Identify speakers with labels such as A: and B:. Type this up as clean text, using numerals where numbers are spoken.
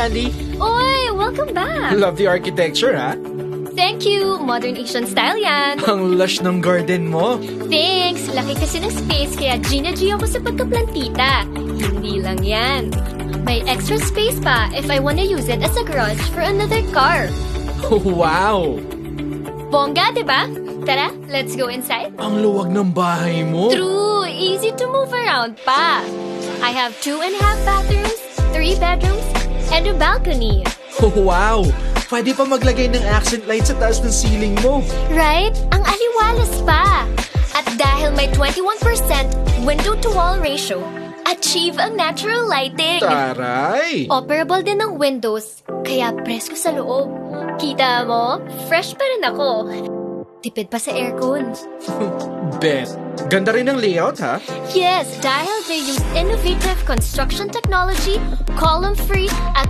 A: Candy.
B: Oy, welcome back!
A: Love the architecture, ha?
B: Thank you! Modern Asian style yan!
A: Ang lush ng garden mo.
B: Thanks! Laki kasi ng space kaya G ako sa pagkaplantita. Hindi lang yan. May extra space pa if I wanna use it as a garage for another car.
A: Wow!
B: Bongga, diba? Tara, let's go inside.
A: Ang luwag ng bahay mo.
B: True! Easy to move around pa. I have 2.5 bathrooms, 3 bedrooms, and a balcony.
A: Wow! Pwede pa maglagay ng accent light sa taas ng ceiling mo.
B: Right? Ang aliwalas pa! At dahil may 21% window-to-wall ratio, achieve ang natural lighting.
A: Taray!
B: Operable din ng windows, kaya presko sa loob. Kita mo? Fresh pa rin ako. Tipid pa sa aircon.
A: Bet. Ganda rin ang layout, ha?
B: Yes, dahil they use innovative construction technology, column-free, at